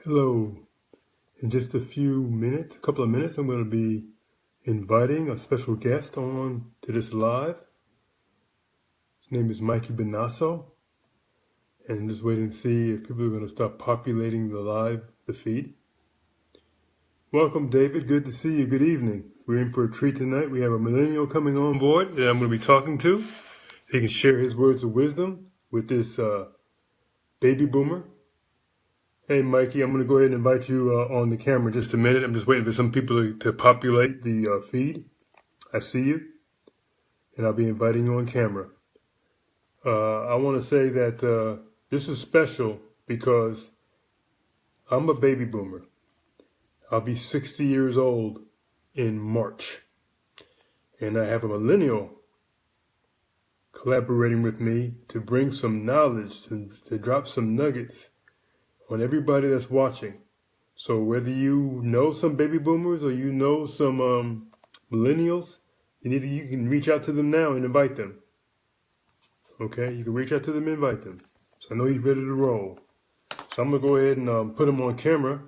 Hello. In just a couple of minutes, I'm going to be inviting a special guest on to this live. His name is Mikey Benasso, and I'm just waiting to see if people are going to start populating the feed. Welcome, David. Good to see you. Good evening. We're in for a treat tonight. We have a millennial coming on board that I'm going to be talking to. He can share his words of wisdom with this baby boomer. Hey, Mikey, I'm going to go ahead and invite you on the camera in just a minute. I'm just waiting for some people to populate the feed. I see you, and I'll be inviting you on camera. I want to say that this is special because I'm a baby boomer. I'll be 60 years old in March, and I have a millennial collaborating with me to bring some knowledge, to drop some nuggets on everybody that's watching. So whether you know some baby boomers or you know some millennials, you can reach out to them now and invite them. Okay, you can reach out to them and invite them. So I know he's ready to roll. So I'm gonna go ahead and put him on camera.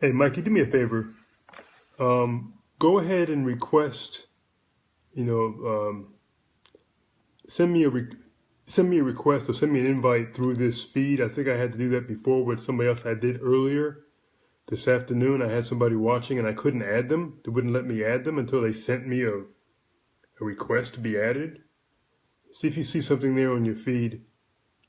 Hey, Mikey, do me a favor. Go ahead and request. Send me a request or send me an invite through this feed. I think I had to do that before with somebody else I did earlier. This afternoon, I had somebody watching and I couldn't add them. They wouldn't let me add them until they sent me a request to be added. See if you see something there on your feed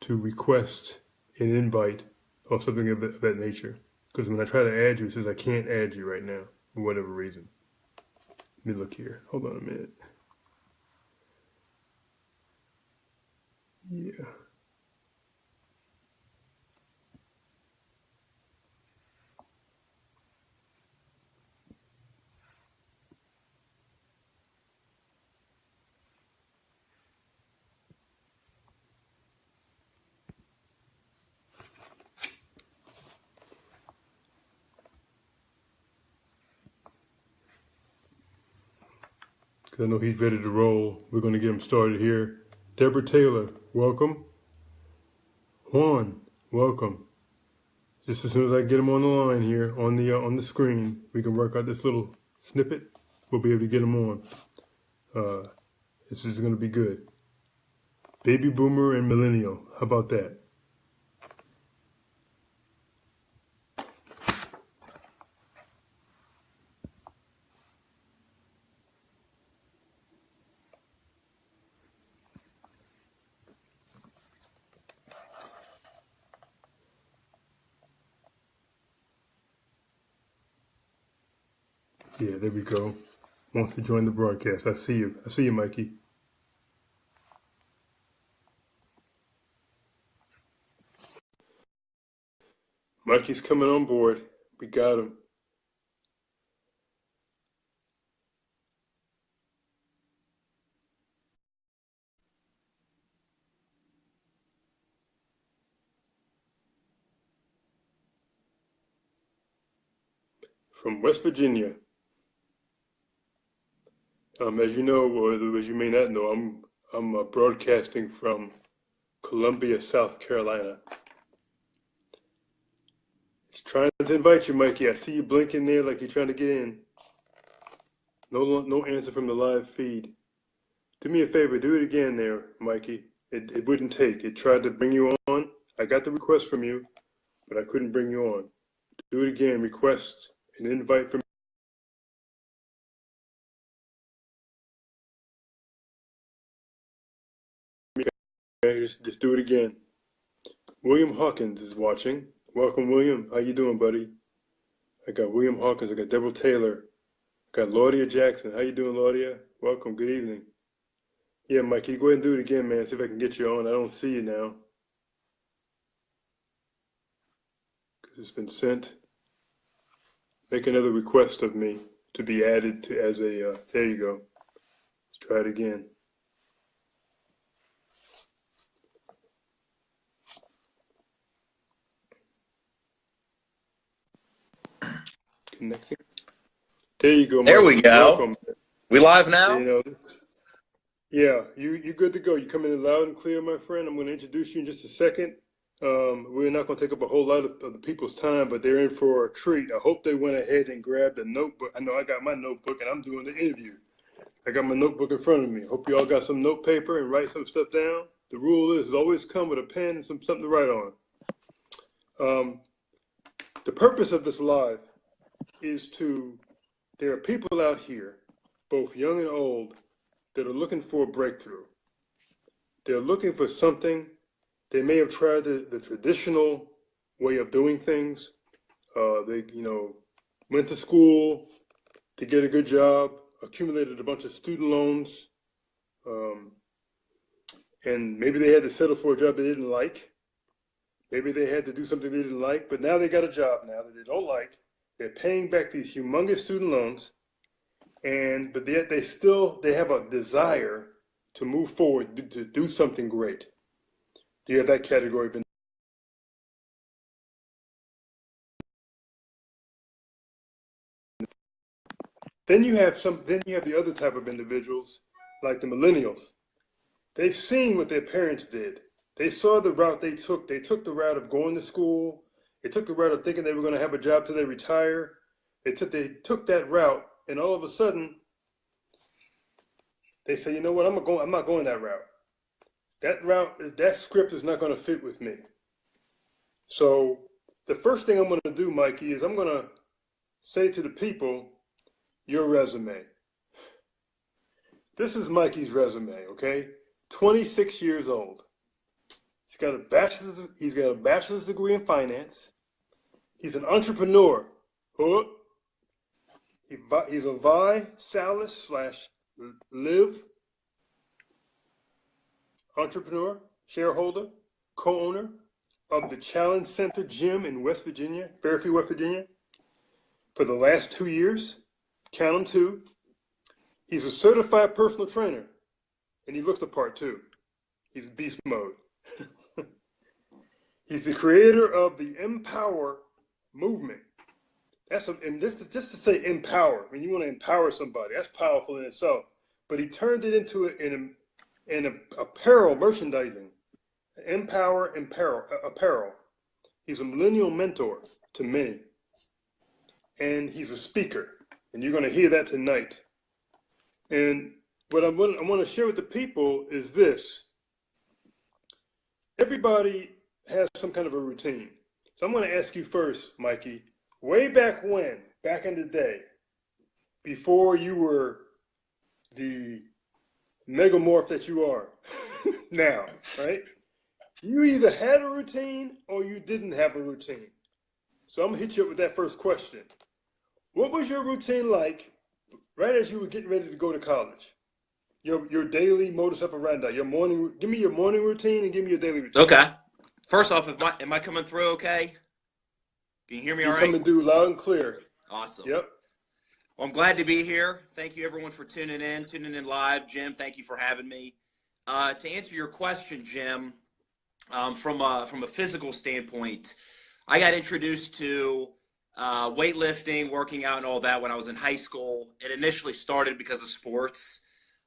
to request an invite or something of that nature. Because when I try to add you, it says I can't add you right now for whatever reason. Let me look here. Hold on a minute. Yeah. Because I know he's ready to roll. We're going to get him started here. Deborah Taylor, welcome. Juan, welcome. Just as soon as I get him on the line here on the screen, we can work out this little snippet. We'll be able to get him on. This is going to be good. Baby boomer and millennial. How about that? Yeah, there we go. Wants to join the broadcast. I see you. I see you, Mikey. Mikey's coming on board. We got him. From West Virginia. As you know, or as you may not know, I'm broadcasting from Columbia, South Carolina. It's trying to invite you, Mikey. I see you blinking there like you're trying to get in. No answer from the live feed. Do me a favor, do it again there, Mikey. It wouldn't take. It tried to bring you on. I got the request from you, but I couldn't bring you on. Do it again. Request an invite from me. Okay, just do it again. William Hawkins is watching. Welcome, William. How you doing, buddy? I got William Hawkins. I got Deborah Taylor. I got Laudia Jackson. How you doing, Laudia? Welcome. Good evening. Yeah, Mikey, go ahead and do it again, man. See if I can get you on. I don't see you now. Because it's been sent. Make another request of me to be added to as a, there you go. Let's try it again. Connecting. There you go, Mikey. There we go. Welcome. We live now? You know, Yeah, you good to go. You coming in loud and clear, my friend. I'm going to introduce you in just a second. We're not going to take up a whole lot of the people's time, but they're in for a treat. I hope they went ahead and grabbed a notebook. I know I got my notebook and I'm doing the interview. I got my notebook in front of me. Hope you all got some note paper and write some stuff down. The rule is always come with a pen and something to write on. The purpose of this live is there are people out here, both young and old, that are looking for a breakthrough. They're looking for something. They may have tried the traditional way of doing things. They, went to school to get a good job, accumulated a bunch of student loans, and maybe they had to settle for a job they didn't like. Maybe they had to do something they didn't like, but now they got a job now that they don't like. They're paying back these humongous student loans, but yet they have a desire to move forward, to do something great. Do you have that category? Then you have the other type of individuals, like the millennials. They've seen what their parents did. They saw the route they took. They took the route of going to school. They took the route of thinking they were going to have a job till they retire. They took that route, and all of a sudden, they say, you know what? I'm not going that route. That script is not going to fit with me. So the first thing I'm going to do, Mikey, is I'm going to say to the people, your resume. This is Mikey's resume, okay? 26 years old. He's got a bachelor's degree in finance. He's an entrepreneur. He's a Visalus / Live entrepreneur, shareholder, co-owner of the Challenge Center Gym in West Virginia, Fairfield, West Virginia, for the last 2 years. Count them 2. He's a certified personal trainer, and he looks the part too. He's beast mode. He's the creator of the Empower movement. And just to say empower, when you want to empower somebody, that's powerful in itself. But he turned it into an apparel merchandising. Empower apparel. He's a millennial mentor to many, and he's a speaker. And you're going to hear that tonight. And what I want to share with the people is this. Everybody has some kind of a routine. So I'm going to ask you first, Mikey, way back in the day, before you were the megamorph that you are now, right? You either had a routine or you didn't have a routine. So I'm going to hit you up with that first question. What was your routine like right as you were getting ready to go to college? Your daily modus operandi, give me your morning routine and give me your daily routine. Okay. First off, am I coming through okay? Can you hear me all right? You're coming through loud and clear. Awesome. Yep. Well, I'm glad to be here. Thank you everyone for tuning in live. Jim, thank you for having me. To answer your question, Jim, from a physical standpoint, I got introduced to weightlifting, working out, and all that when I was in high school. It initially started because of sports.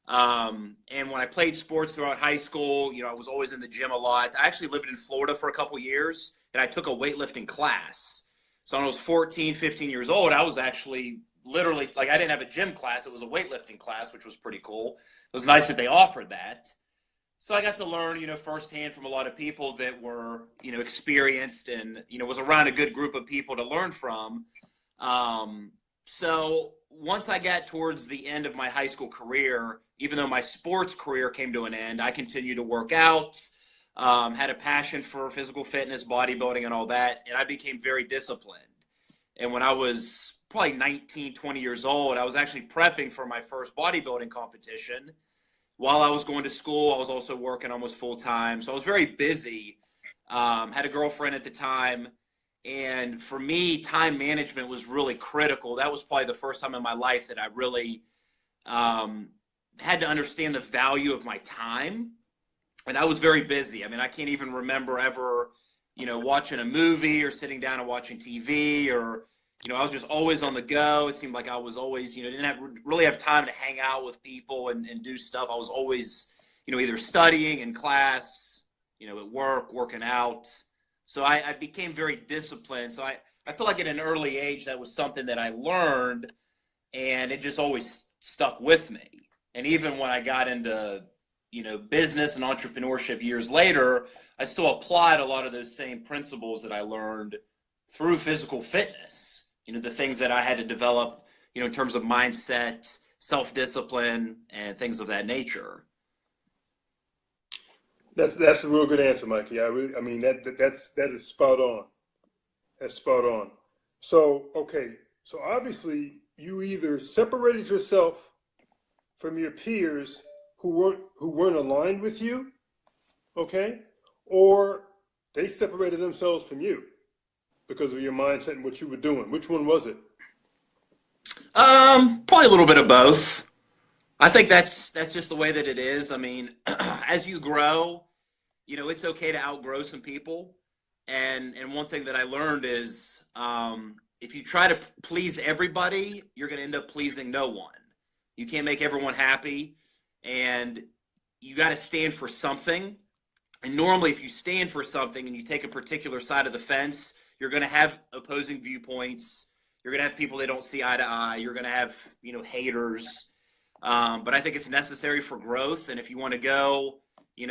And when I played sports throughout high school, I was always in the gym a lot. I actually lived in Florida for a couple years, and I took a weightlifting class. So when I was 14, 15 years old, I was actually literally, I didn't have a gym class. It was a weightlifting class, which was pretty cool. It was nice that they offered that. So I got to learn, firsthand from a lot of people that were, experienced and, was around a good group of people to learn from. So once I got towards the end of my high school career, even though my sports career came to an end, I continued to work out, had a passion for physical fitness, bodybuilding, and all that, and I became very disciplined. And when I was probably 19, 20 years old, I was actually prepping for my first bodybuilding competition. While I was going to school, I was also working almost full-time, so I was very busy. Had a girlfriend at the time. And for me, time management was really critical. That was probably the first time in my life that I really had to understand the value of my time. And I was very busy. I mean, I can't even remember ever, watching a movie or sitting down and watching TV or, I was just always on the go. It seemed like I was always, really have time to hang out with people and do stuff. I was always, either studying in class, at work, working out. So I became very disciplined. So I feel like at an early age, that was something that I learned, and it just always stuck with me. And even when I got into, business and entrepreneurship years later, I still applied a lot of those same principles that I learned through physical fitness. The things that I had to develop, in terms of mindset, self-discipline, and things of that nature. That's a real good answer, Mikey. I mean that is spot on. That's spot on. So okay, so obviously you either separated yourself from your peers who weren't aligned with you, okay, or they separated themselves from you because of your mindset and what you were doing. Which one was it? Probably a little bit of both. I think that's just the way that it is. I mean, as you grow, it's okay to outgrow some people. And one thing that I learned is, if you try to please everybody, you're going to end up pleasing no one. You can't make everyone happy, and you got to stand for something. And normally, if you stand for something and you take a particular side of the fence, you're going to have opposing viewpoints. You're going to have people that don't see eye to eye. You're going to have, haters. But I think it's necessary for growth. And if you want to go,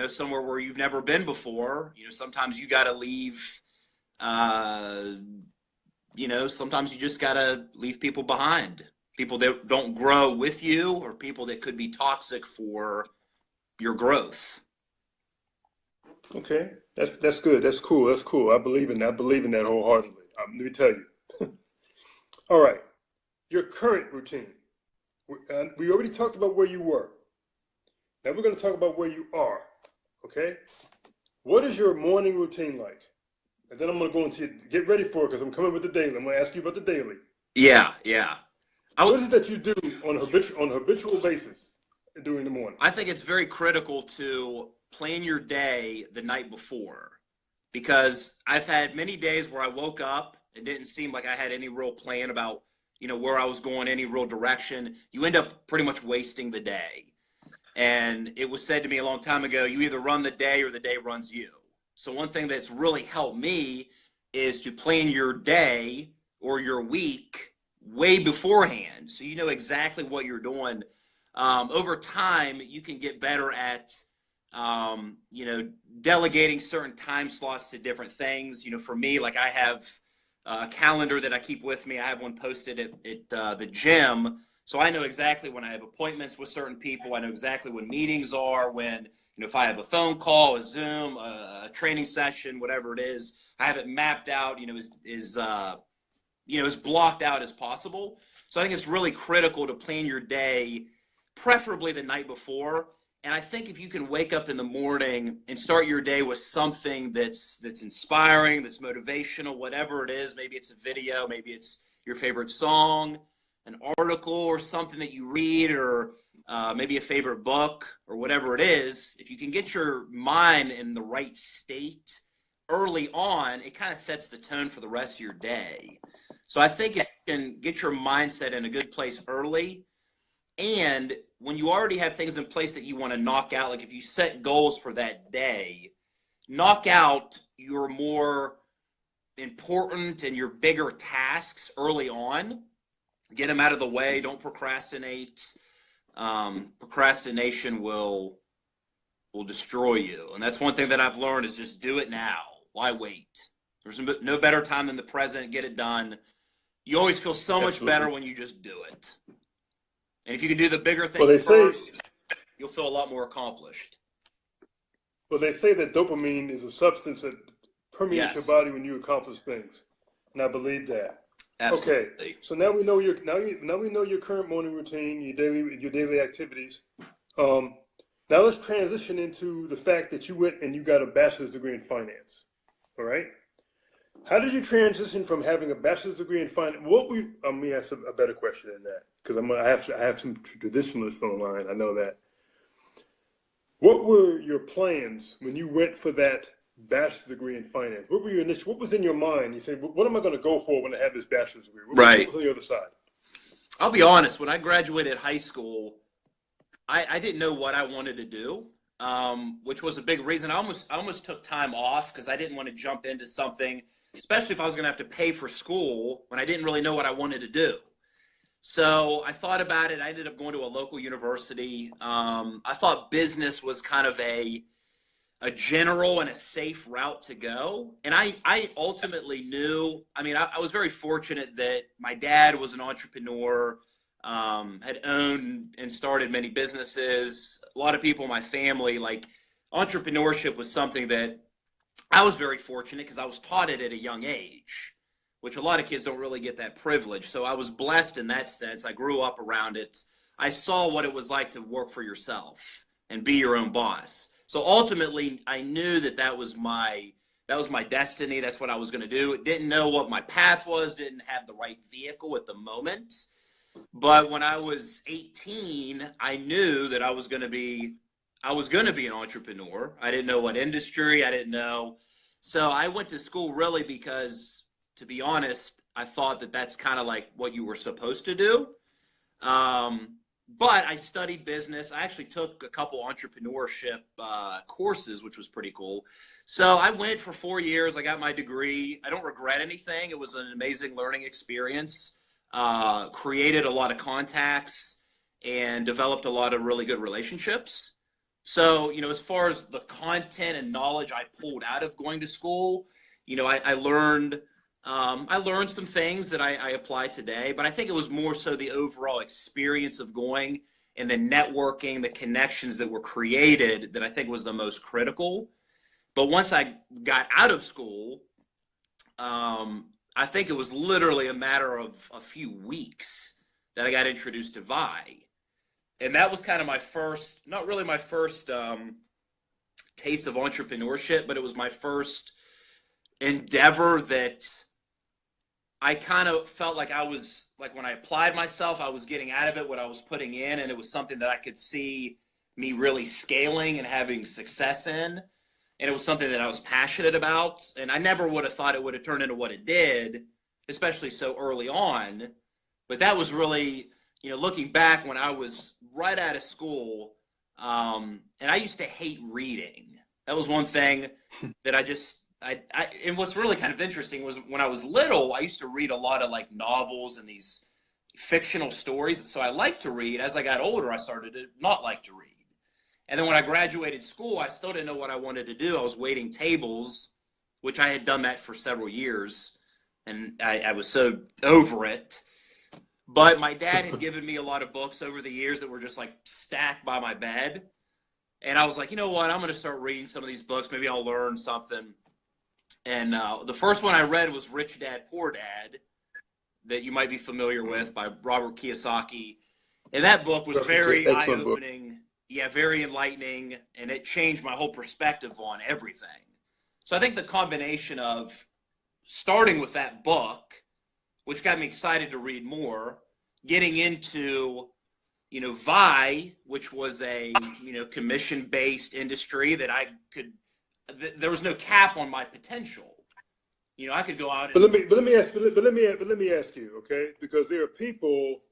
somewhere where you've never been before, sometimes you got to leave, sometimes you just got to leave people behind. People that don't grow with you, or people that could be toxic for your growth. Okay, that's good. That's cool. That's cool. I believe in that. I believe in that wholeheartedly. Let me tell you. All right, your current routine. We already talked about where you were. Now we're going to talk about where you are. Okay, what is your morning routine like? And then I'm going to go into get ready for it because I'm coming with the daily. I'm going to ask you about the daily. Yeah. What is it that you do on a habitual basis during the morning? I think it's very critical to plan your day the night before, because I've had many days where I woke up and didn't seem like I had any real plan about, where I was going, any real direction. You end up pretty much wasting the day. And it was said to me a long time ago, you either run the day or the day runs you. So one thing that's really helped me is to plan your day or your week way beforehand, so you know exactly what you're doing. Over time, you can get better at, delegating certain time slots to different things. For me, like I have a calendar that I keep with me. I have one posted at the gym. So I know exactly when I have appointments with certain people. I know exactly when meetings are, when, if I have a phone call, a Zoom, a training session, whatever it is, I have it mapped out, as blocked out as possible. So I think it's really critical to plan your day, preferably the night before. And I think if you can wake up in the morning and start your day with something that's inspiring, that's motivational, whatever it is, maybe it's a video, maybe it's your favorite song, an article or something that you read, or maybe a favorite book or whatever it is, if you can get your mind in the right state early on, it kind of sets the tone for the rest of your day. So I think if you can get your mindset in a good place early, and when you already have things in place that you want to knock out, like if you set goals for that day, knock out your more important and your bigger tasks early on. Get them out of the way. Don't procrastinate. Procrastination will destroy you. And that's one thing that I've learned, is just do it now. Why wait? There's no better time than the present. Get it done. You always feel so much better when you just do it. And if you can do the bigger thing first, you'll feel a lot more accomplished. Well, they say that dopamine is a substance that permeates your body when you accomplish things, and I believe that. Absolutely. Okay, so now we know your current morning routine, your daily activities. Now let's transition into the fact that you went and you got a bachelor's degree in finance. All right. How did you transition from having a bachelor's degree in finance? Let me ask a better question than that, because I have some traditionalists online. I know that. What were your plans when you went for that bachelor's degree in finance? What were your initial, what was in your mind? You said, what am I going to go for when I have this bachelor's degree? Right. What was on the other side? I'll be honest, when I graduated high school, I didn't know what I wanted to do, which was a big reason. I almost took time off because I didn't want to jump into something, especially if I was going to have to pay for school when I didn't really know what I wanted to do. So I thought about it. I ended up going to a local university. I thought business was kind of a general and a safe route to go. And I ultimately knew, I was very fortunate that my dad was an entrepreneur, had owned and started many businesses. A lot of people in my family, like entrepreneurship was something that I was very fortunate because I was taught it at a young age, which a lot of kids don't really get that privilege. So I was blessed in that sense. I grew up around it. I saw what it was like to work for yourself and be your own boss. So ultimately, I knew that was my destiny. That's what I was going to do. Didn't know what my path was. Didn't have the right vehicle at the moment. But when I was 18, I knew that I was going to be an entrepreneur. I didn't know what industry. I didn't know. So I went to school really because, to be honest, I thought that that's kind of like what you were supposed to do. But I studied business. I actually took a couple entrepreneurship courses, which was pretty cool. So I went for 4 years. I got my degree. I don't regret anything. It was an amazing learning experience. Created a lot of contacts and developed a lot of really good relationships. So, as far as the content and knowledge I pulled out of going to school, I learned some things that I apply today, but I think it was more so the overall experience of going and the networking, the connections that were created that I think was the most critical. But once I got out of school, I think it was literally a matter of a few weeks that I got introduced to Vi. And that was kind of my first, not really my first taste of entrepreneurship, but it was my first endeavor that I kind of felt like when I applied myself, I was getting out of it what I was putting in, and it was something that I could see me really scaling and having success in. And it was something that I was passionate about, and I never would have thought it would have turned into what it did, especially so early on. But that was really, looking back when I was right out of school, and I used to hate reading. That was one thing that and what's really kind of interesting was when I was little, I used to read a lot of like novels and these fictional stories. So I liked to read. As I got older, I started to not like to read. And then when I graduated school, I still didn't know what I wanted to do. I was waiting tables, which I had done that for several years, and I was so over it. But my dad had given me a lot of books over the years that were just like stacked by my bed. And I was like, you know what? I'm going to start reading some of these books. Maybe I'll learn something. And the first one I read was Rich Dad, Poor Dad, that you might be familiar with, by Robert Kiyosaki. And that book was very eye-opening. Yeah, very enlightening, and it changed my whole perspective on everything. So I think the combination of starting with that book, which got me excited to read more, getting into, Vi, which was a, commission-based industry that there was no cap on my potential. I could go out and... But let me ask you, okay? Because there are people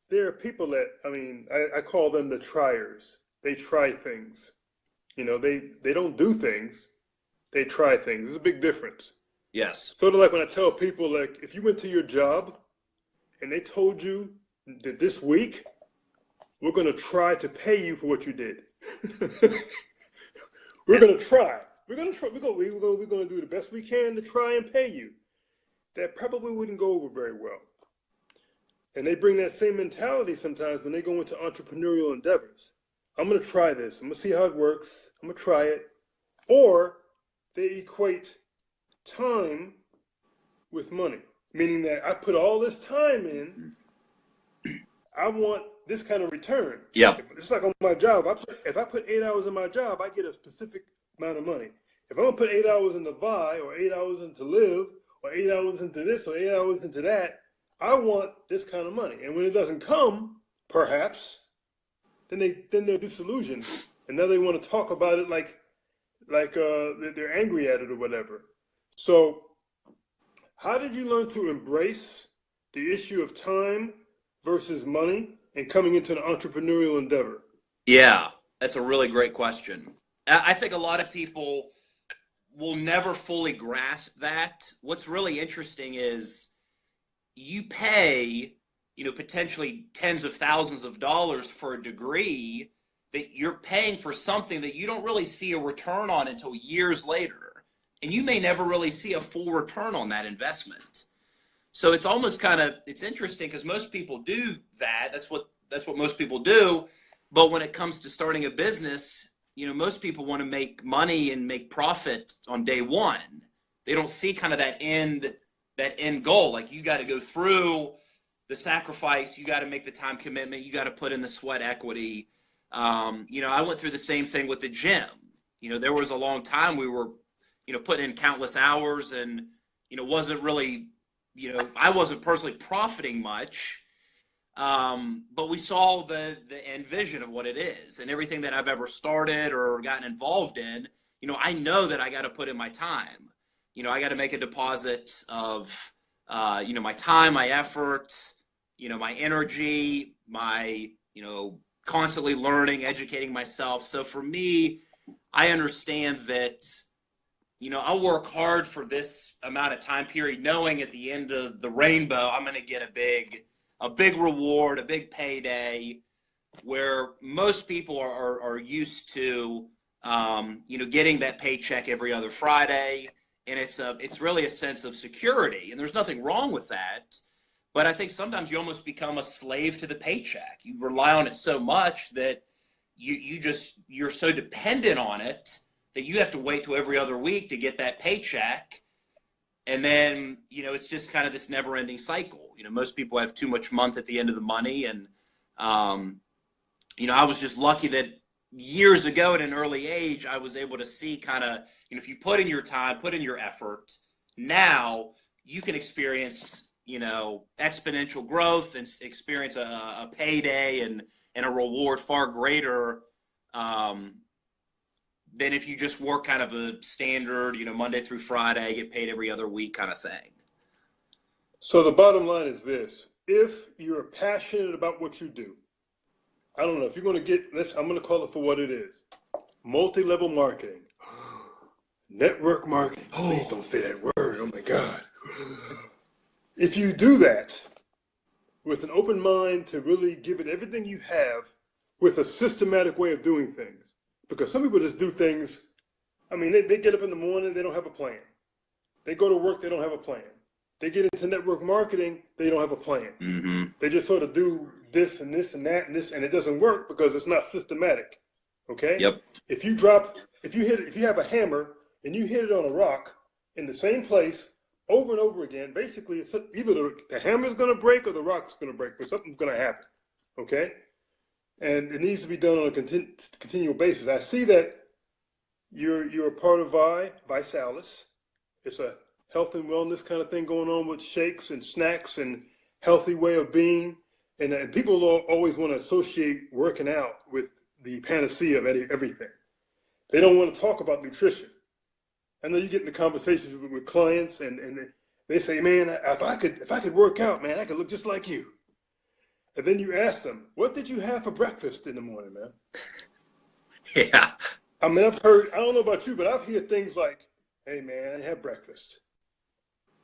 that, I call them the triers. They try things. They don't do things. They try things. There's a big difference. Yes. Sort of like when I tell people, like, if you went to your job and they told you that this week we're going to try to pay you for what you did. We're going to try. We're going to do the best we can to try and pay you. That probably wouldn't go over very well. And they bring that same mentality sometimes when they go into entrepreneurial endeavors. I'm going to try this. I'm going to see how it works. I'm going to try it. Or they equate time with money, meaning that I put all this time in. I want this kind of return. Yeah. It's like on my job. If I put 8 hours in my job, I get a specific amount of money. If I'm going to put 8 hours into Vi, or 8 hours into Live, or 8 hours into this, or 8 hours into that, I want this kind of money. And when it doesn't come, perhaps, then they're disillusioned. And now they want to talk about it like like they're angry at it or whatever. So how did you learn to embrace the issue of time versus money and coming into an entrepreneurial endeavor? Yeah, that's a really great question. I think a lot of people will never fully grasp that. What's really interesting is you pay, potentially tens of thousands of dollars for a degree that you're paying for something that you don't really see a return on until years later. And you may never really see a full return on that investment. So it's almost it's interesting because most people do that. That's what most people do. But when it comes to starting a business, most people want to make money and make profit on day one. They don't see kind of that end goal. Like, you got to go through the sacrifice, you got to make the time commitment, you got to put in the sweat equity. I went through the same thing with the gym. There was a long time we were, putting in countless hours and, wasn't really, I wasn't personally profiting much. But we saw the end vision of what it is, and everything that I've ever started or gotten involved in, I know that I got to put in my time. I got to make a deposit of, my time, my effort, my energy, my, constantly learning, educating myself. So for me, I understand that, I'll work hard for this amount of time period, knowing at the end of the rainbow, I'm going to get a big reward, a big payday, where most people are used to, getting that paycheck every other Friday. And it's really a sense of security, and there's nothing wrong with that. But I think sometimes you almost become a slave to the paycheck. You rely on it so much that you're so dependent on it that you have to wait till every other week to get that paycheck. And then, it's just kind of this never ending cycle. Most people have too much month at the end of the money. And, I was just lucky that years ago at an early age, I was able to see kind of, if you put in your time, put in your effort, now you can experience, exponential growth and experience a payday and a reward far greater than if you just work kind of a standard, Monday through Friday, get paid every other week kind of thing. So the bottom line is this: if you're passionate about what you do, I don't know if you're going to get this, I'm going to call it for what it is: multi-level marketing, network marketing. Please don't say that word. Oh my God. If you do that with an open mind to really give it everything you have with a systematic way of doing things, because some people just do things, they get up in the morning, they don't have a plan. They go to work, they don't have a plan. They get into network marketing, they don't have a plan. Mm-hmm. They just sort of do this and this and that and this, and it doesn't work because it's not systematic. Okay? Yep. If you have a hammer and you hit it on a rock in the same place over and over again, basically it's either the hammer's going to break or the rock's going to break, but something's going to happen. Okay? And it needs to be done on a continual basis. I see that you're a part of Visalus. It's a health and wellness kind of thing going on with shakes and snacks and healthy way of being. And people always want to associate working out with the panacea of everything. They don't want to talk about nutrition. I know you get into conversations with clients and they say, man, if I could work out, man, I could look just like you. And then you ask them, what did you have for breakfast in the morning, man? Yeah. I've heard, I don't know about you, but I've heard things like, hey, man, I didn't have breakfast.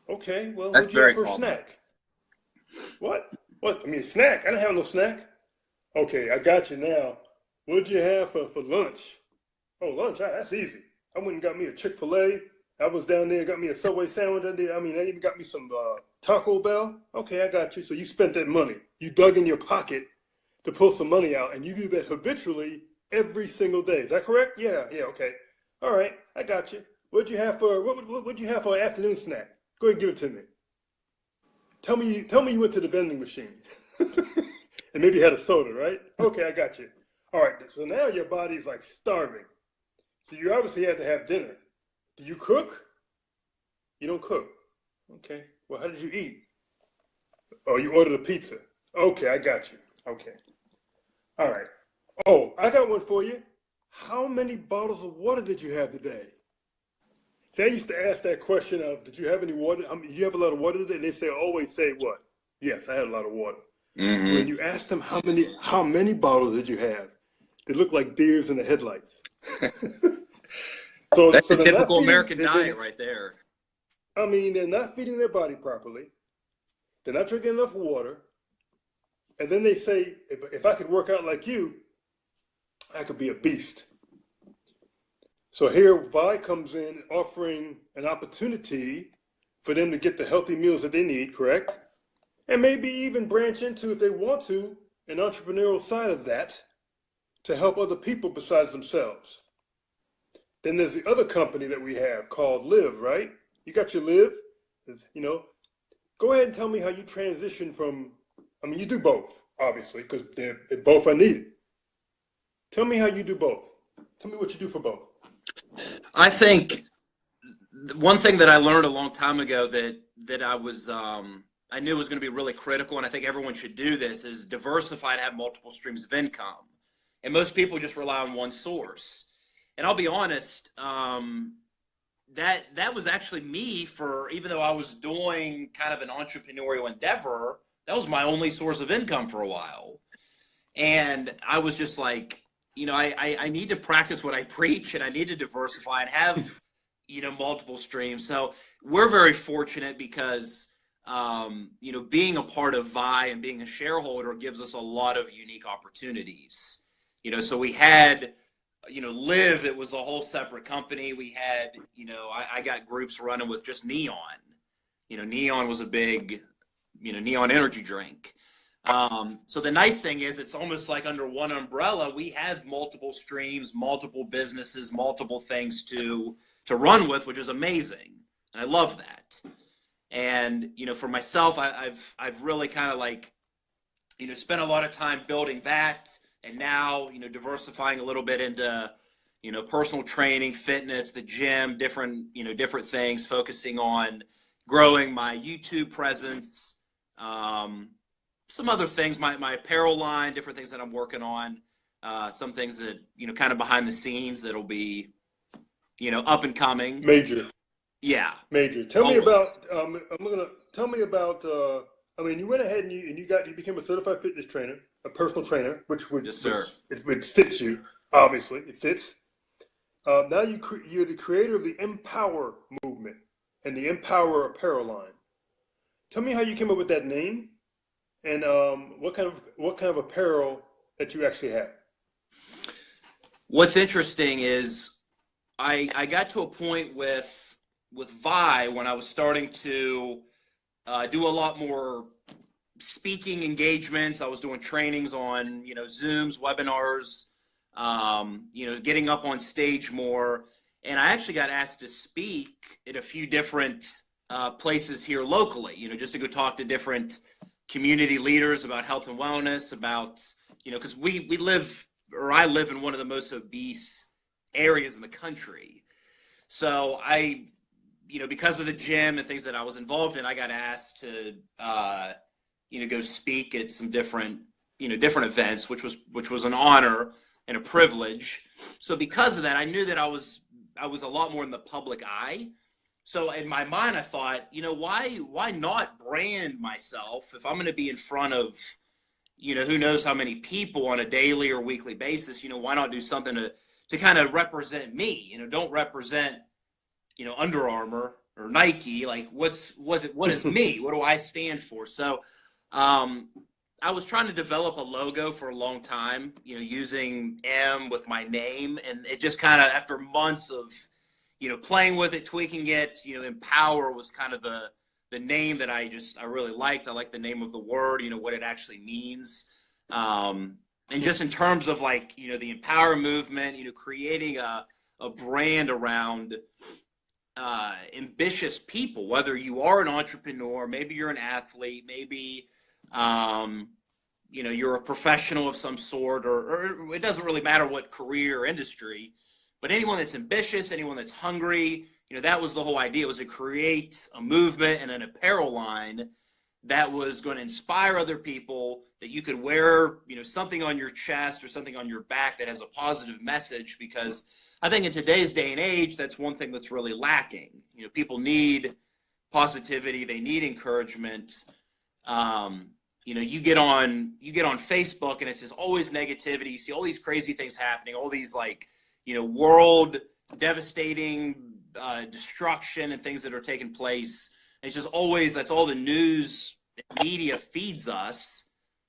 Okay, well, That's what'd you have for a common. snack? What? Snack? I didn't have no snack. Okay, I got you now. What'd you have for lunch? Oh, lunch, that's easy. I went and got me a Chick-fil-A. I was down there, got me a Subway sandwich. I even got me some Taco Bell. Okay, I got you. So you spent that money. You dug in your pocket to pull some money out, and you do that habitually every single day. Is that correct? Yeah, okay. All right, I got you. What'd you have for an afternoon snack? Go ahead and give it to me. Tell me you went to the vending machine and maybe had a soda, right? Okay, I got you. All right, so now your body's like starving. So you obviously had to have dinner. Do you cook? You don't cook. Okay, well, how did you eat? Oh, you ordered a pizza. Okay, I got you. Okay. All right. Oh, I got one for you. how many bottles of water did you have today? See, I used to ask that question of, did you have any water? I mean, you have a lot of water today? And they say, always say what? Yes, I had a lot of water. When you ask them how many bottles did you have, they look like deers in the headlights. That's So the they're not typical feeding, American diet right there. I mean, they're not feeding their body properly. They're not drinking enough water. And then they say, if I could work out like you, I could be a beast. So here Vi comes in offering an opportunity for them to get the healthy meals that they need, correct? And maybe even branch into, if they want to, an entrepreneurial side of that to help other people besides themselves. Then there's the other company that we have called Live, right? You got your Live, you know. Go ahead and tell me how you transition from, I mean, you do both, obviously, because both are needed. Tell me how you do both. Tell me what you do for both. I think one thing that I learned a long time ago that I knew was going to be really critical, and I think everyone should do this, is diversify and have multiple streams of income. And most people just rely on one source. And I'll be honest, that was actually me for, even though I was doing kind of an entrepreneurial endeavor, that was my only source of income for a while. And I was just like, I need to practice what I preach, and I need to diversify and have, multiple streams. So we're very fortunate because, being a part of Vi and being a shareholder gives us a lot of unique opportunities. So we had, Live, it was a whole separate company. We had, I got groups running with just Neon. Neon was a big, Neon energy drink. So the nice thing is it's almost like under one umbrella, we have multiple streams, multiple businesses, multiple things to run with, which is amazing. And I love that. And, for myself, I've really kind of like, spent a lot of time building that. And now, diversifying a little bit into, personal training, fitness, the gym, different things, focusing on growing my YouTube presence, some other things, my apparel line, different things that I'm working on, some things that, kind of behind the scenes that'll be, up and coming. Major. Yeah. Major. Tell me about, I mean, you went ahead and you became a certified fitness trainer, a personal trainer, which would, Yes, sir. Which fits you, obviously, it fits. Now you're the creator of the Empower movement and the Empower apparel line. Tell me how you came up with that name, and what kind of apparel that you actually have. What's interesting is I got to a point with Vi when I was starting to do a lot more speaking engagements. I was doing trainings on, Zooms, webinars, getting up on stage more. And I actually got asked to speak at a few different places here locally, just to go talk to different community leaders about health and wellness, about, because I live in one of the most obese areas in the country. So because of the gym and things that I was involved in, I got asked to, go speak at some different events, which was an honor and a privilege. So because of that, I knew that I was a lot more in the public eye. So in my mind, I thought, why not brand myself if I'm going to be in front of, who knows how many people on a daily or weekly basis, why not do something to kind of represent me, don't represent, Under Armour or Nike, like what is me? What do I stand for? So I was trying to develop a logo for a long time, using M with my name, and it just kind of, after months of, playing with it, tweaking it, Empower was kind of the name that I really liked. I like the name of the word, what it actually means. And just in terms of like, the Empower movement, creating a brand around ambitious people, whether you are an entrepreneur, maybe you're an athlete, maybe, you're a professional of some sort, or it doesn't really matter what career or industry, but anyone that's ambitious, anyone that's hungry, that was the whole idea, was to create a movement and an apparel line that was going to inspire other people, that you could wear, something on your chest or something on your back that has a positive message, because I think in today's day and age, that's one thing that's really lacking. People need positivity. They need encouragement. You get on Facebook and it's just always negativity. You see all these crazy things happening, all these world devastating destruction and things that are taking place. It's just always, that's all the news media feeds us.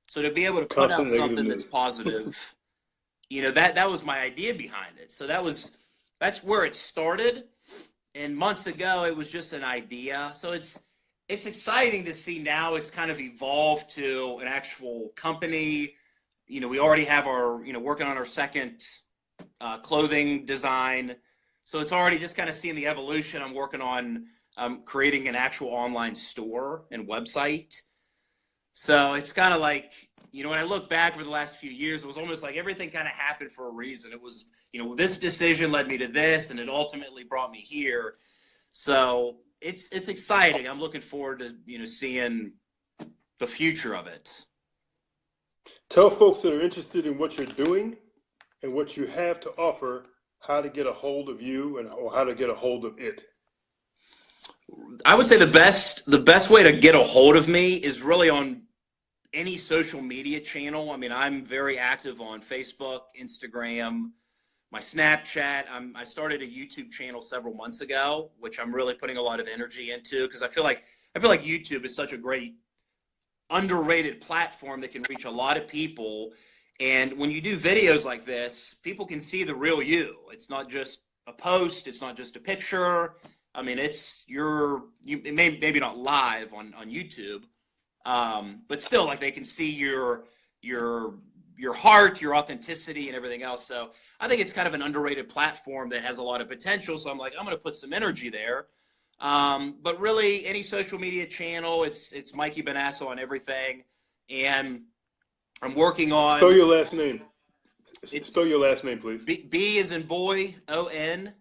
So to be able to put out something that's positive, that was my idea behind it. So that's where it started. And months ago, it was just an idea. So it's exciting to see now it's kind of evolved to an actual company. We already have our, working on our second clothing design. So it's already just kind of seeing the evolution. I'm working on creating an actual online store and website. So it's kind of like, when I look back over the last few years, it was almost like everything kind of happened for a reason. It was, this decision led me to this, and it ultimately brought me here. So it's exciting. I'm looking forward to, seeing the future of it. Tell folks that are interested in what you're doing and what you have to offer, how to get a hold of you or how to get a hold of it. I would say the best way to get a hold of me is really on any social media channel. I mean, I'm very active on Facebook, Instagram, my Snapchat. I started a YouTube channel several months ago, which I'm really putting a lot of energy into, because I feel like YouTube is such a great underrated platform that can reach a lot of people. And when you do videos like this, people can see the real you. It's not just a post. It's not just a picture. I mean, maybe not live on YouTube, but still, like, they can see your heart, your authenticity, and everything else. So I think it's kind of an underrated platform that has a lot of potential. So I'm like, I'm going to put some energy there. But really, any social media channel, it's Mikey Benasso on everything, and I'm working on. Spell your last name. Spell your last name, please. B as in boy, Onasso.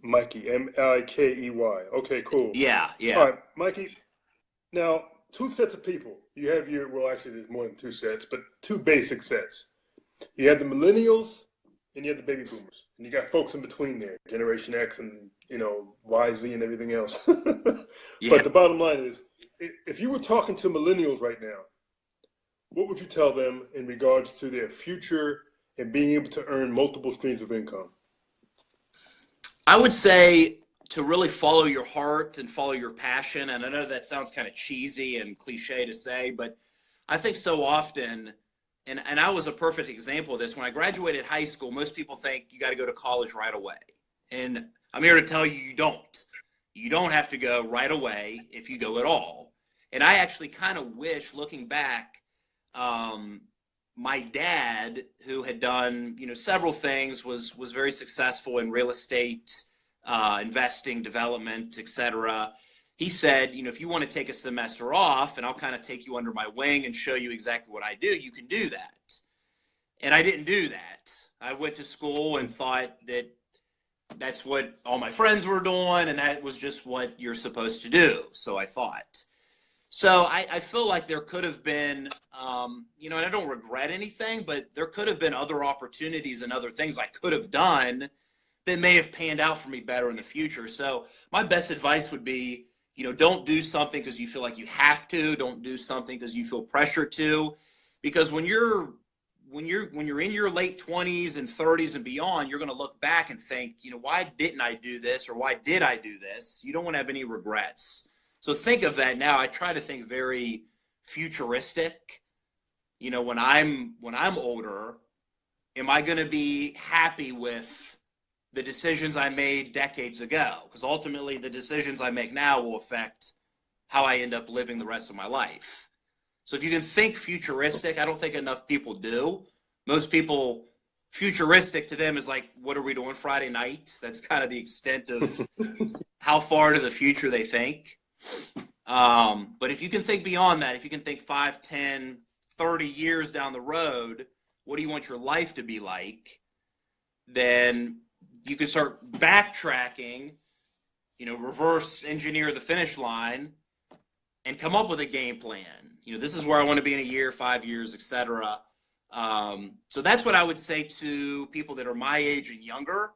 Mikey, Mikey. Okay, cool. Yeah. All right, Mikey. Now, two sets of people. You have actually there's more than two sets, but two basic sets. You have the millennials and you have the baby boomers. And you got folks in between there, Generation X and, Y, Z and everything else. Yeah. But the bottom line is, if you were talking to millennials right now, what would you tell them in regards to their future and being able to earn multiple streams of income? I would say to really follow your heart and follow your passion. And I know that sounds kind of cheesy and cliche to say, but I think so often, and I was a perfect example of this. When I graduated high school, most people think you got to go to college right away. And I'm here to tell you, you don't. You don't have to go right away if you go at all. And I actually kind of wish, looking back, my dad, who had done, several things, was very successful in real estate, investing, development, etc. He said, if you want to take a semester off and I'll kind of take you under my wing and show you exactly what I do, you can do that. And I didn't do that. I went to school and thought that that's what all my friends were doing, and that was just what you're supposed to do. So I thought. So I feel like there could have been, and I don't regret anything, but there could have been other opportunities and other things I could have done that may have panned out for me better in the future. So my best advice would be, don't do something because you feel like you have to. Don't do something because you feel pressure to. Because when you're in your late 20s and 30s and beyond, you're going to look back and think, why didn't I do this, or why did I do this? You don't want to have any regrets. So think of that now. I try to think very futuristic. When I'm older, am I going to be happy with the decisions I made decades ago? Because ultimately, the decisions I make now will affect how I end up living the rest of my life. So if you can think futuristic, I don't think enough people do. Most people, futuristic to them is like, what are we doing Friday night? That's kind of the extent of how far to the future they think. But if you can think beyond that, if you can think 5, 10, 30 years down the road, what do you want your life to be like? Then you can start backtracking reverse engineer the finish line and come up with a game plan. This is where I want to be in a year, 5 years, etc. So that's what I would say to people that are my age and younger.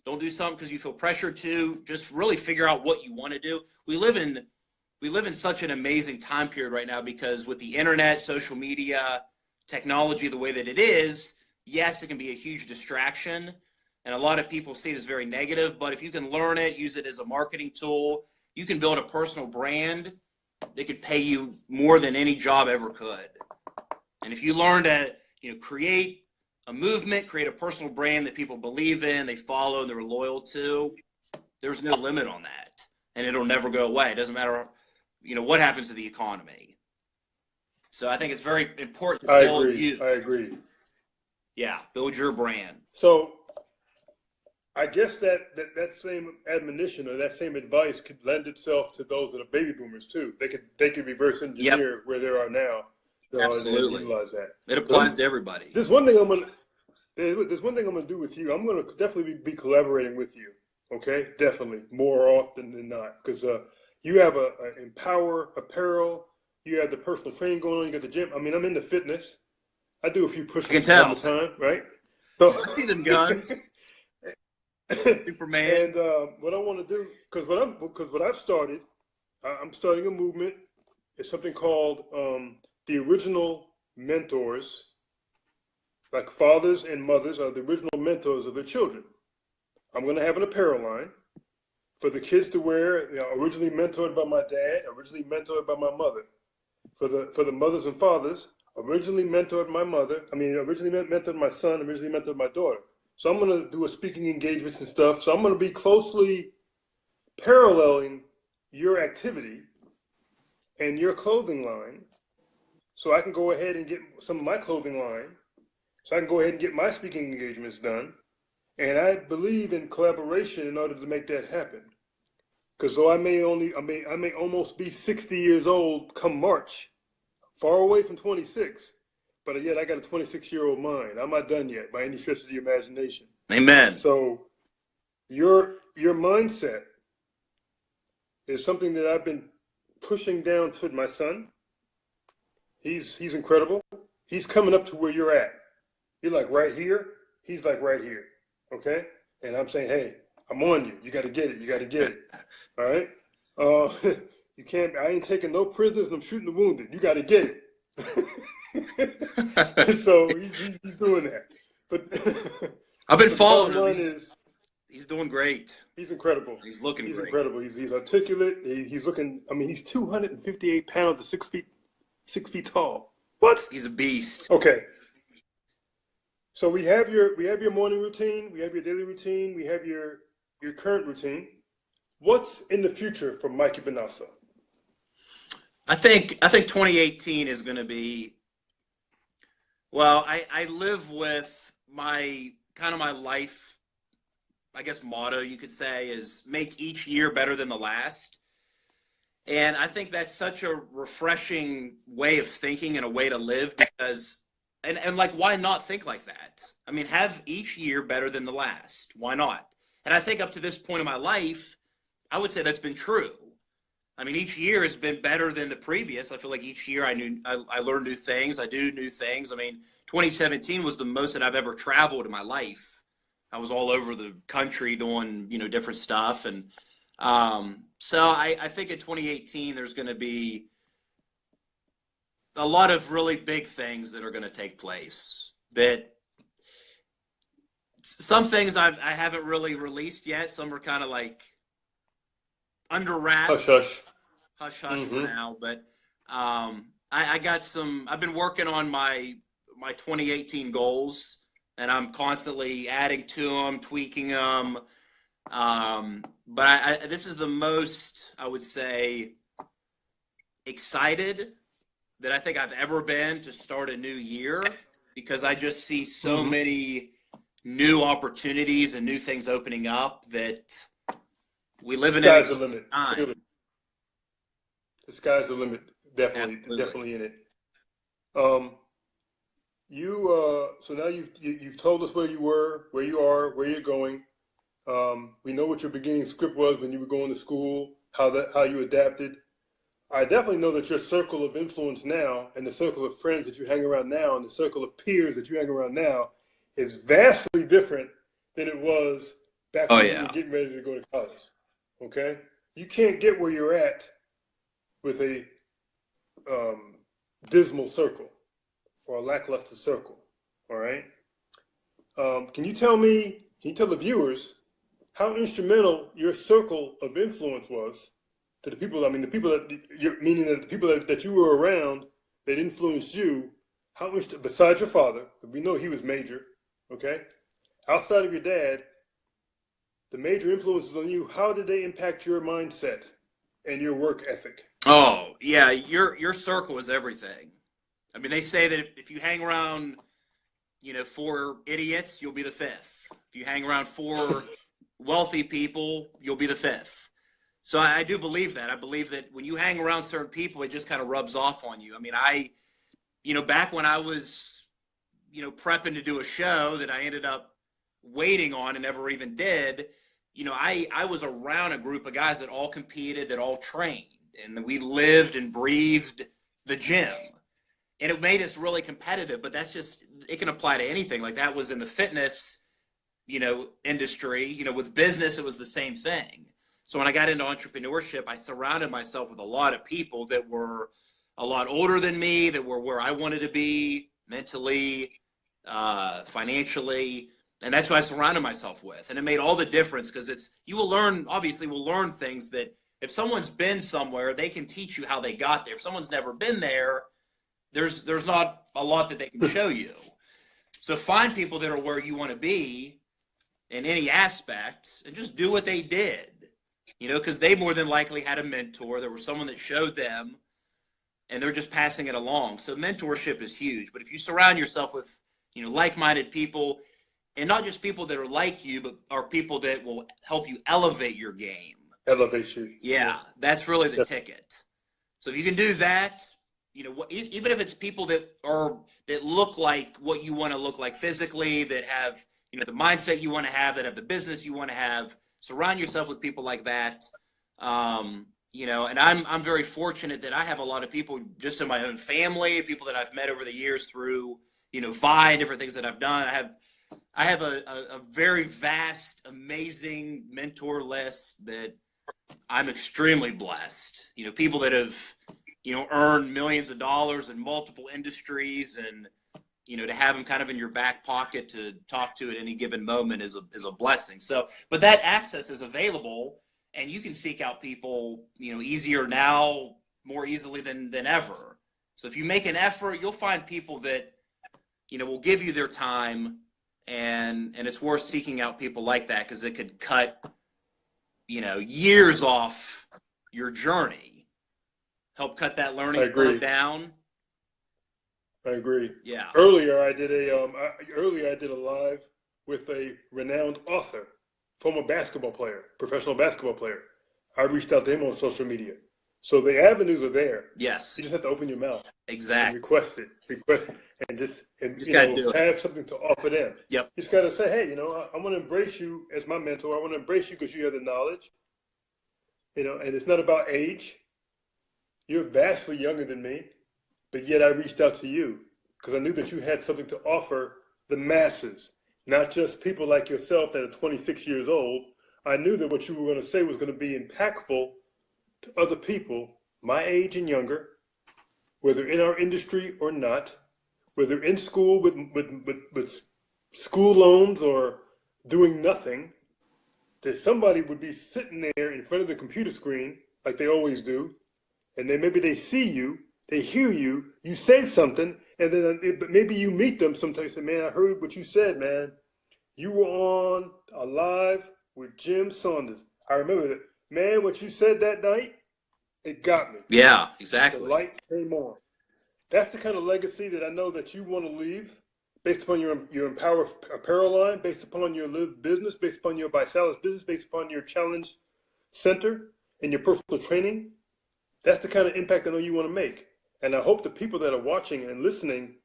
Don't do something because you feel pressured to. Just really figure out what you want to do. We live in such an amazing time period right now because with the internet, social media, technology the way that it is, yes, it can be a huge distraction. And a lot of people see it as very negative. But if you can learn it, use it as a marketing tool, you can build a personal brand that could pay you more than any job ever could. And if you learn to create a movement, create a personal brand that people believe in, they follow, and they're loyal to, there's no limit on that. And it'll never go away. It doesn't matter, what happens to the economy. So I think it's very important to build you. I agree. Yeah, build your brand. So I guess that same admonition or that same advice could lend itself to those that are baby boomers too. They could reverse engineer where they are now. Absolutely. And utilize that. It applies to everybody. There's one thing I'm gonna do with you. I'm gonna definitely be collaborating with you. Okay, definitely more often than not because you have a Empower apparel. You have the personal training going on. You got the gym. I mean, I'm into fitness. I do a few push-ups all the time, right? So I see them guns. Superman. And what I want to do, because what I've started, I'm starting a movement. It's something called the original mentors, like fathers and mothers are the original mentors of their children. I'm going to have an apparel line for the kids to wear. Originally mentored by my dad, originally mentored by my mother. For the mothers and fathers, originally mentored my mother. Originally mentored my son. Originally mentored my daughter. So I'm going to do a speaking engagements and stuff. So I'm going to be closely paralleling your activity and your clothing line. So I can go ahead and get some of my clothing line. So I can go ahead and get my speaking engagements done. And I believe in collaboration in order to make that happen. Because though I may almost be 60 years old come March, far away from 26. But yet I got a 26-year-old mind. I'm not done yet by any stretch of the imagination. Amen. So your mindset is something that I've been pushing down to my son. He's incredible. He's coming up to where you're at. You're like right here. He's like right here. Okay? And I'm saying, hey, I'm on you. You got to get it. You got to get it. All right? You can't. I ain't taking no prisoners and I'm shooting the wounded. You got to get it. So he's doing that. But I've been following him. He's doing great. He's incredible. He's looking great. He's incredible. He's articulate. He's looking. He's 258 pounds and 6 feet tall. What? He's a beast. Okay. So we have your morning routine. We have your daily routine. We have your current routine. What's in the future for Mikey Benasso? I think 2018 is going to be. Well, I live with my life, I guess, motto, you could say, is make each year better than the last. And I think that's such a refreshing way of thinking and a way to live because, and like, why not think like that? Have each year better than the last. Why not? And I think up to this point in my life, I would say that's been true. Each year has been better than the previous. I feel like each year I learn new things. I do new things. 2017 was the most that I've ever traveled in my life. I was all over the country doing, different stuff. And so I think in 2018, there's going to be a lot of really big things that are going to take place. That some things I haven't really released yet. Some are kind of like under wraps. Hush Mm-hmm. for now. But I got some. I've been working on my 2018 goals, and I'm constantly adding to them, tweaking them. But this is the most, I would say, excited that I think I've ever been to start a new year because I just see so many new opportunities and new things opening up that we live in an exciting time. The sky's the limit. Definitely in it. So now you've told us where you were, where you are, where you're going. We know what your beginning script was when you were going to school, how you adapted. I definitely know that your circle of influence now and the circle of friends that you hang around now and the circle of peers that you hang around now is vastly different than it was back Oh when you were yeah. getting ready to go to college. Okay? You can't get where you're at with a dismal circle or a lackluster circle. All right? Can you tell the viewers how instrumental your circle of influence was to the people? I mean, the people that meaning that the people that you were around that influenced you. How much, besides your father, we know he was major, okay? Outside of your dad, the major influences on you. How did they impact your mindset and your work ethic? Oh yeah. Your circle is everything. I mean, they say that if you hang around, four idiots, you'll be the fifth. If you hang around four wealthy people, you'll be the fifth. So I do believe that. I believe that when you hang around certain people, it just kind of rubs off on you. I mean, back when I was, prepping to do a show that I ended up waiting on and never even did, I was around a group of guys that all competed, that all trained, and we lived and breathed the gym. And it made us really competitive, but it can apply to anything. Like that was in the fitness, industry, with business, it was the same thing. So when I got into entrepreneurship, I surrounded myself with a lot of people that were a lot older than me, that were where I wanted to be mentally, financially. And that's what I surrounded myself with. And it made all the difference because we'll learn things that if someone's been somewhere, they can teach you how they got there. If someone's never been there, there's not a lot that they can show you. So find people that are where you want to be in any aspect and just do what they did, because they more than likely had a mentor. There was someone that showed them and they're just passing it along. So mentorship is huge. But if you surround yourself with, like-minded people, and not just people that are like you, but are people that will help you elevate your game. Elevate you. Yeah, that's really the ticket. So if you can do that, even if it's people that look like what you want to look like physically, that have, the mindset you want to have, that have the business you want to have, surround yourself with people like that. And I'm very fortunate that I have a lot of people just in my own family, people that I've met over the years through, Vine, different things that I've done. I have a very vast, amazing mentor list that I'm extremely blessed. People that have, earned millions of dollars in multiple industries, and, to have them kind of in your back pocket to talk to at any given moment is a blessing. So, but that access is available, and you can seek out people, easier now, more easily than ever. So if you make an effort, you'll find people that, will give you their time, and it's worth seeking out people like that because it could cut, years off your journey, help cut that learning curve down. I agree. Yeah. Earlier I did a live with a renowned author, former professional basketball player. I reached out to him on social media. So the avenues are there. Yes. You just have to open your mouth. Exactly. And request it, and have something to offer them. Yep. You just got to say, hey, I want to embrace you as my mentor. I want to embrace you because you have the knowledge. And it's not about age. You're vastly younger than me, but yet I reached out to you because I knew that you had something to offer the masses, not just people like yourself that are 26 years old. I knew that what you were going to say was going to be impactful to other people my age and younger, whether in our industry or not, whether in school with school loans or doing nothing, that somebody would be sitting there in front of the computer screen like they always do, and then maybe they see you, they hear you, you say something, and then maybe you meet them sometime. Say, man, I heard what you said, man. You were on a live with Jim Saunders. I remember that. Man, what you said that night, it got me. Yeah, exactly. The light came on. That's the kind of legacy that I know that you want to leave based upon your Empower apparel line, based upon your Live business, based upon your Visalus business, based upon your Challenge Center and your personal training. That's the kind of impact I know you want to make. And I hope the people that are watching and listening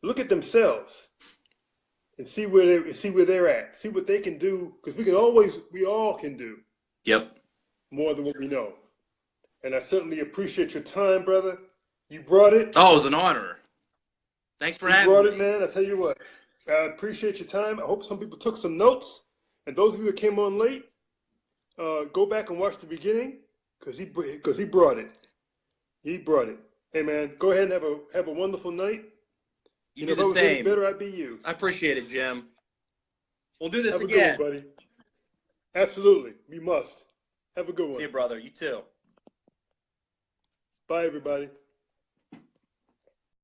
look at themselves and see where they're at, see what they can do, because we all can do Yep. more than what we know. And I certainly appreciate your time, brother. You brought it. Oh, it was an honor. Thanks for You having brought me. it, man. I tell you what, I appreciate your time. I hope some people took some notes. And those of you that came on late, go back and watch the beginning, because he brought it. He brought it. Hey, man, go ahead and have a wonderful night. You If do I the was any same. better, I'd be you. I appreciate it, Jim. We'll do this Have a again. good one, buddy. Absolutely. We must. Have a good one. See you, brother. You too. Bye, everybody.